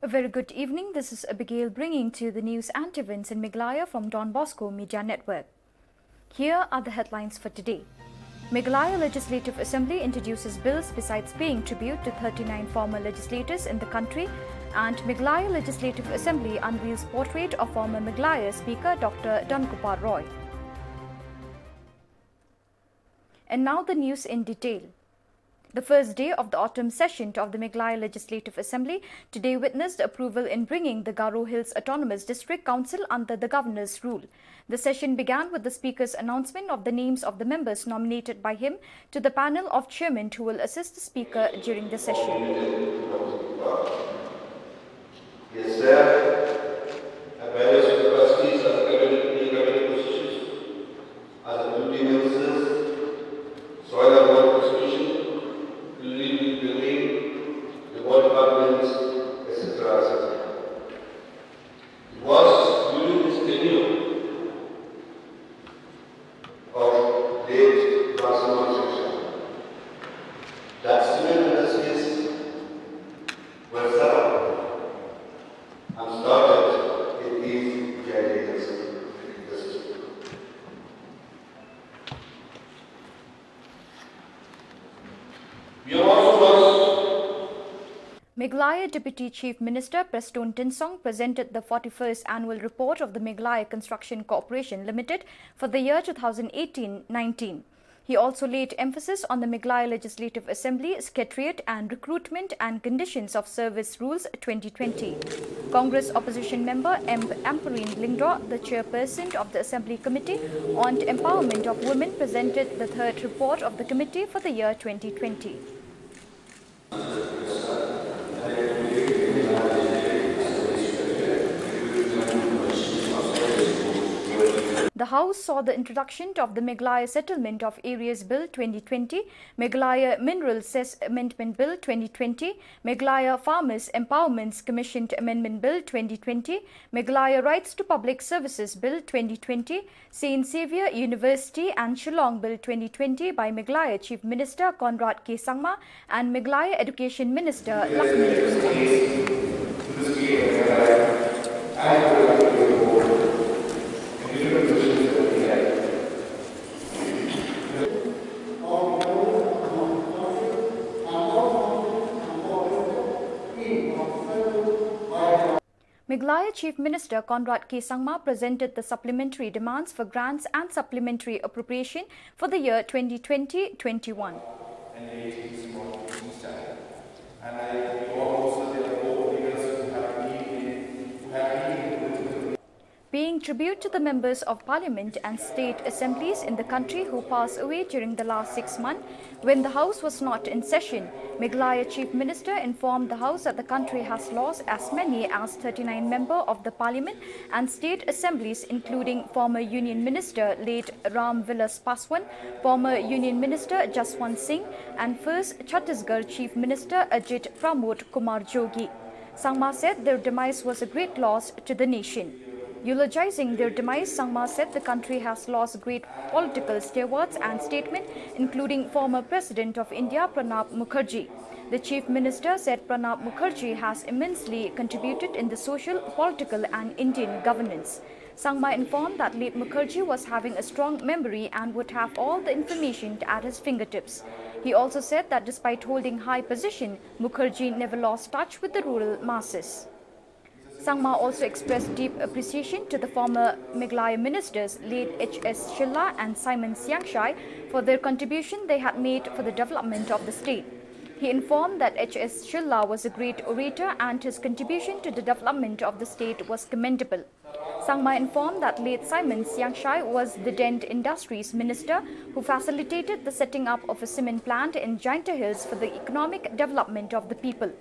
A very good evening. This is Abigail bringing to you the news and events in Meghalaya from Don Bosco Media Network. Here are the headlines for today. Meghalaya Legislative Assembly introduces bills besides paying tribute to 39 former legislators in the country, and Meghalaya Legislative Assembly unveils portrait of former Meghalaya Speaker Dr. Dankupar Roy. And now the news in detail. The first day of the autumn session of the Meghalaya Legislative Assembly today witnessed approval in bringing the Garo Hills Autonomous District Council under the Governor's rule. The session began with the Speaker's announcement of the names of the members nominated by him to the panel of chairmen who will assist the Speaker during the session. Yes, sir. Various trustees of cabinet positions as a duty ministers, soil and water constitution, the water departments, etc. It was during this tenure of late transformation that cement industries were set up and started in these areas. Meghalaya Deputy Chief Minister Preston Tinsong presented the 41st annual report of the Meghalaya Construction Corporation Limited for the year 2018-19. He also laid emphasis on the Meghalaya Legislative Assembly Secretariat and Recruitment and Conditions of Service Rules 2020. Congress opposition member M. Amperine Lingdor, the chairperson of the Assembly Committee on Empowerment of Women, presented the third report of the committee for the year 2020. The House saw the introduction of the Meghalaya Settlement of Areas Bill 2020, Meghalaya Mineral Cess Amendment Bill 2020, Meghalaya Farmers Empowerment Commissioned Amendment Bill 2020, Meghalaya Rights to Public Services Bill 2020, St. Xavier University and Shillong Bill 2020 by Meghalaya Chief Minister Conrad K. Sangma and Meghalaya Education Minister Lakshman. Meghalaya Chief Minister Conrad K. Sangma presented the supplementary demands for grants and supplementary appropriation for the year 2020-21. Paying tribute to the members of Parliament and state assemblies in the country who passed away during the last 6 months when the House was not in session, Meghalaya Chief Minister informed the House that the country has lost as many as 39 members of the Parliament and state assemblies, including former Union Minister late Ram Vilas Paswan, former Union Minister Jaswant Singh and first Chhattisgarh Chief Minister Ajit Pramod Kumar Jogi. Sangma said their demise was a great loss to the nation. Eulogizing their demise, Sangma said the country has lost great political stalwarts and statesmen, including former President of India Pranab Mukherjee. The Chief Minister said Pranab Mukherjee has immensely contributed in the social, political and Indian governance. Sangma informed that late Mukherjee was having a strong memory and would have all the information at his fingertips. He also said that despite holding high position, Mukherjee never lost touch with the rural masses. Sangma also expressed deep appreciation to the former Meghalaya ministers late H.S. Shilla and Simon Siangshai for their contribution they had made for the development of the state. He informed that H.S. Shilla was a great orator and his contribution to the development of the state was commendable. Sangma informed that late Simon Siangshai was the Dent Industries Minister who facilitated the setting up of a cement plant in Jainta Hills for the economic development of the people.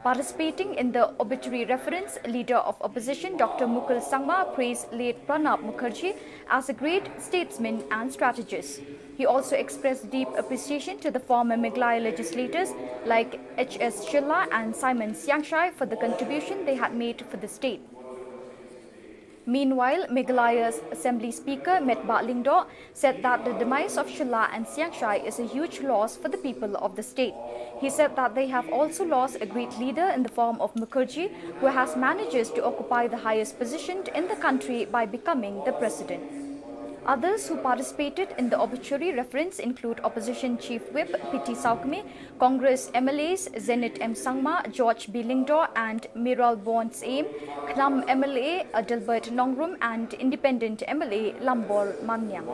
Participating in the obituary reference, Leader of Opposition Dr. Mukul Sangma praised late Pranab Mukherjee as a great statesman and strategist. He also expressed deep appreciation to the former Meghalaya legislators like H.S. Shilla and Simon Siangshai for the contribution they had made for the state. Meanwhile, Meghalaya's Assembly Speaker Met Lingdo said that the demise of Shilla and Siangshai is a huge loss for the people of the state. He said that they have also lost a great leader in the form of Mukherjee, who has managed to occupy the highest position in the country by becoming the president. Others who participated in the obituary reference include Opposition Chief Whip Piti Saukme, Congress MLAs Zenit M. Sangma, George B. Lingdor and Miral Bonds Aim, Khlam MLA Adalbert Nongrum and Independent MLA Lambor Manyang.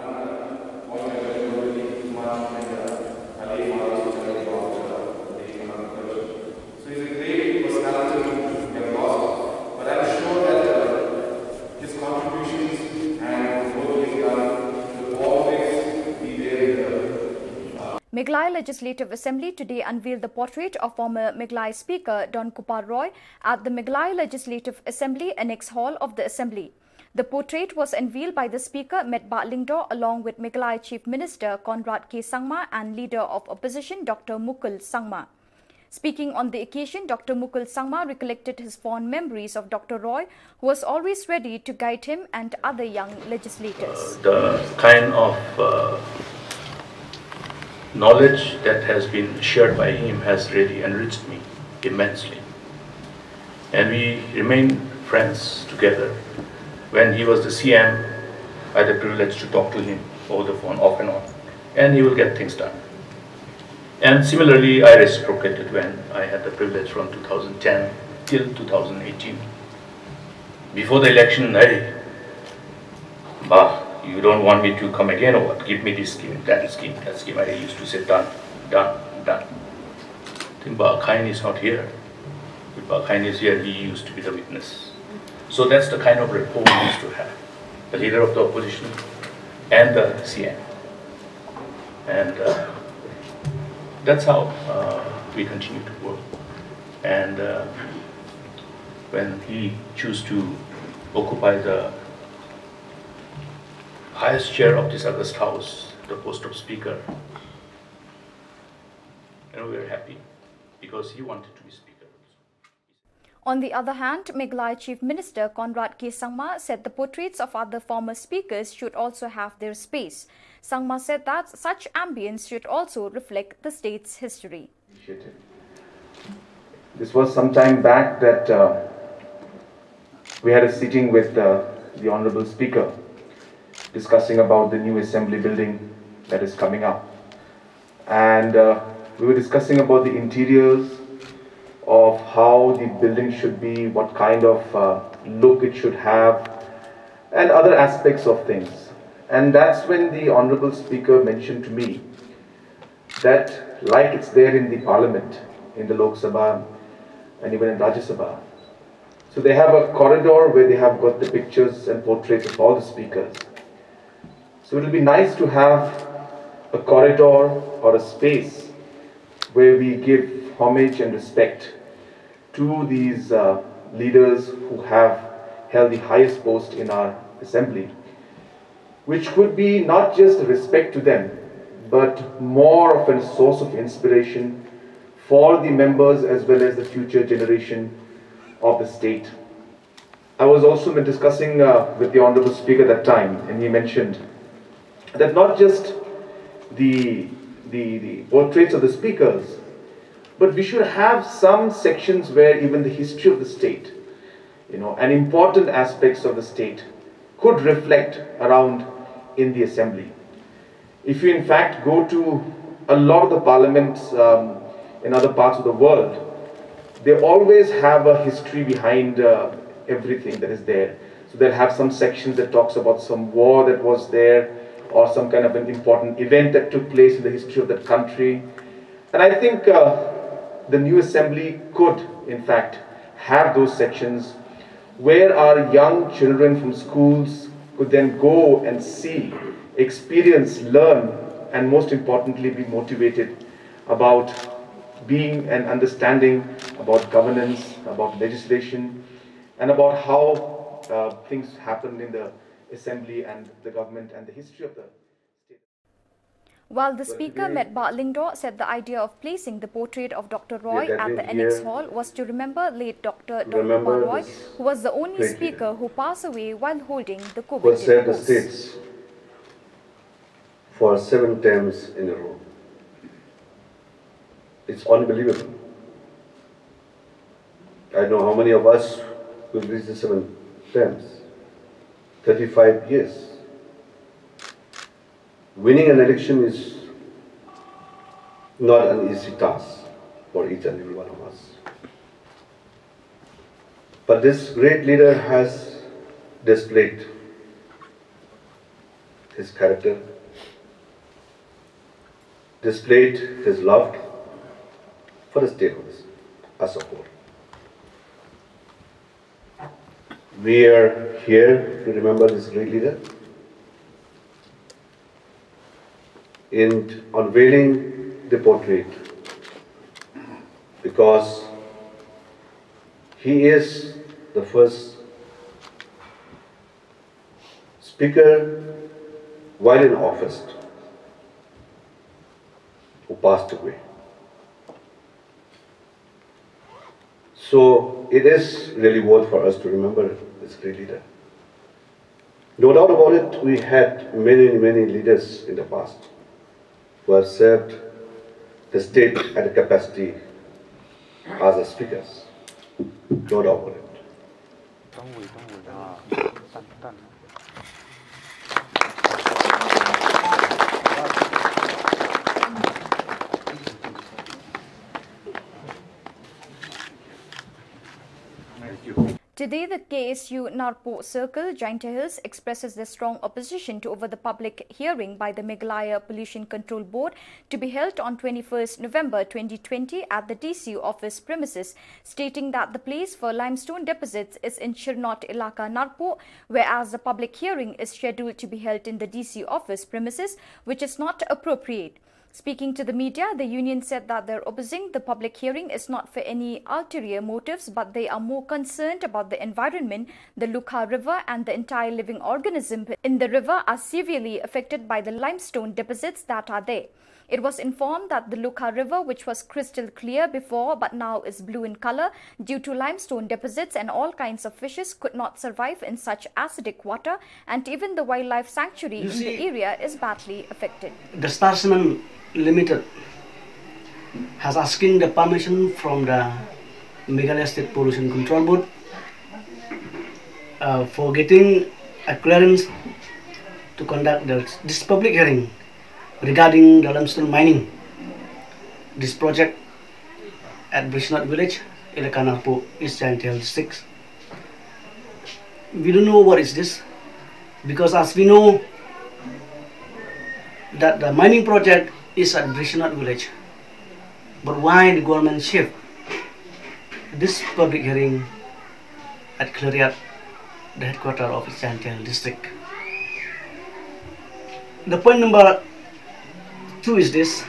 So he's a great personality we have lost, but I'm sure that his contributions and work he's done will always be there. Meghalaya Legislative Assembly today unveiled the portrait of former Meghalaya Speaker Don Kupar Roy at the Meghalaya Legislative Assembly Annex Hall of the Assembly. The portrait was unveiled by the Speaker Met Lingdo along with Meghalaya Chief Minister Conrad K. Sangma and Leader of Opposition Dr. Mukul Sangma. Speaking on the occasion, Dr. Mukul Sangma recollected his fond memories of Dr. Roy, who was always ready to guide him and other young legislators. The kind of knowledge that has been shared by him has really enriched me immensely. And we remain friends together. When he was the CM, I had the privilege to talk to him over the phone off and on, and he will get things done. And similarly, I reciprocated when I had the privilege from 2010 till 2018. Before the election, you don't want me to come again or what? Give me this scheme, that scheme, that scheme. I used to say, done, done, done. I think Khain is not here. If Khain is here, he used to be the witness. So that's the kind of rapport we used to have. The leader of the opposition and the CM. And that's how we continue to work. And when he chose to occupy the highest chair of this August House, the post of Speaker, we are happy because he wanted to be Speaker. On the other hand, Meghalaya Chief Minister Conrad K. Sangma said the portraits of other former speakers should also have their space. Sangma said that such ambience should also reflect the state's history. This was some time back that we had a sitting with the Honorable Speaker discussing about the new assembly building that is coming up. And we were discussing about the interiors of how the building should be, what kind of look it should have, and other aspects of things. And that's when the Honorable Speaker mentioned to me that like it's there in the Parliament, in the Lok Sabha and even in Rajya Sabha. So they have a corridor where they have got the pictures and portraits of all the speakers. So it will be nice to have a corridor or a space where we give homage and respect to these leaders who have held the highest post in our assembly, which could be not just respect to them, but more of a source of inspiration for the members as well as the future generation of the state. I was also discussing with the Honorable Speaker that time, and he mentioned that not just the portraits of the speakers, but we should have some sections where even the history of the state, and important aspects of the state could reflect around in the assembly. If you in fact go to a lot of the parliaments in other parts of the world, they always have a history behind everything that is there. So they'll have some sections that talks about some war that was there, or some kind of an important event that took place in the history of that country. And I think the new assembly could, in fact, have those sections where our young children from schools could then go and see, experience, learn, and most importantly, be motivated about being and understanding about governance, about legislation, and about how things happen in the assembly and the government and the history of the state. While the Speaker, Met Lingdor, said the idea of placing the portrait of Dr. Roy at the Annex Hall was to remember late Dr. Gopal Roy, who was the only Speaker who passed away while holding the who served the post. states for 7 terms in a row. It's unbelievable. I know how many of us will reach the 7 terms. 35 years. Winning an election is not an easy task for each and every one of us. But this great leader has displayed his character, displayed his love for the state as a whole. We are here to remember this great leader in unveiling the portrait because he is the first Speaker while in office who passed away. So it is really worth for us to remember this great leader. No doubt about it, we had many leaders in the past who have served the state at a capacity as a speakers. No doubt about it. Today, the KSU Narpo Circle, Giant Hills, expresses their strong opposition to over the public hearing by the Meghalaya Pollution Control Board to be held on 21st November 2020 at the DCU office premises, stating that the place for limestone deposits is in Shirnot Ilaka, Narpo, whereas the public hearing is scheduled to be held in the DCU office premises, which is not appropriate. Speaking to the media, the union said that their opposing the public hearing is not for any ulterior motives, but they are more concerned about the environment. The Lukha River and the entire living organism in the river are severely affected by the limestone deposits that are there. It was informed that the Lukha River, which was crystal clear before but now is blue in color due to limestone deposits, and all kinds of fishes could not survive in such acidic water, and even the wildlife sanctuary in the area is badly affected. The Starsman Limited has asking the permission from the Meghalaya State Pollution Control Board for getting a clearance to conduct this public hearing regarding the limestone mining. This project at Brishnot Village, Ilaka Narpo, East Giant Hills 6. We don't know what is this, because as we know that the mining project is at Brishnot Village. But why the government shift this public hearing at Klariat, the headquarters of East Giant Hills district? The point number 2 is this: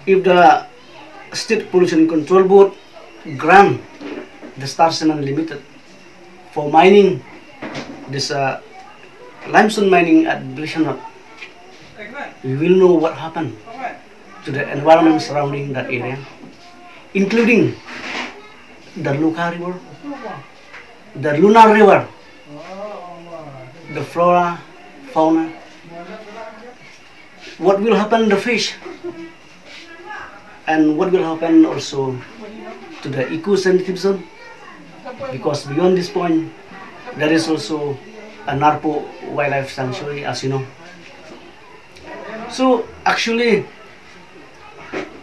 if the State Pollution Control Board grant the Star Cement Limited for mining this limestone mining at Brishnot, we will know what happened to the environment surrounding that area, including the Lukha River, the Lunar River, the flora, fauna. What will happen to the fish, and what will happen also to the eco-sensitive zone, because beyond this point there is also a Narpo wildlife sanctuary, as you know. So actually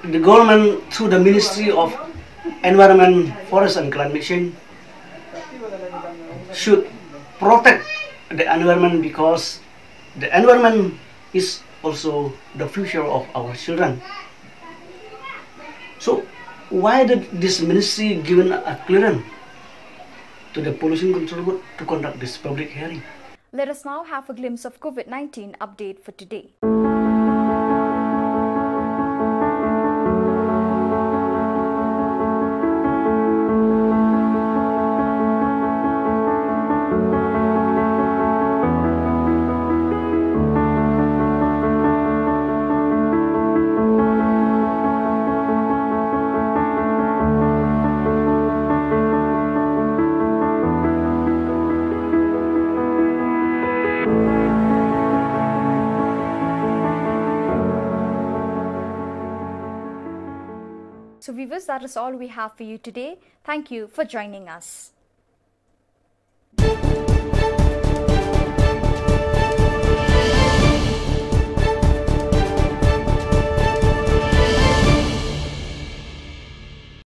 the government, through the Ministry of Environment, Forest and Climate Change, should protect the environment, because the environment is also the future of our children. So why did this ministry given a clearance to the Pollution Control Board to conduct this public hearing? Let us now have a glimpse of COVID-19 update for today. So viewers, that is all we have for you today. Thank you for joining us.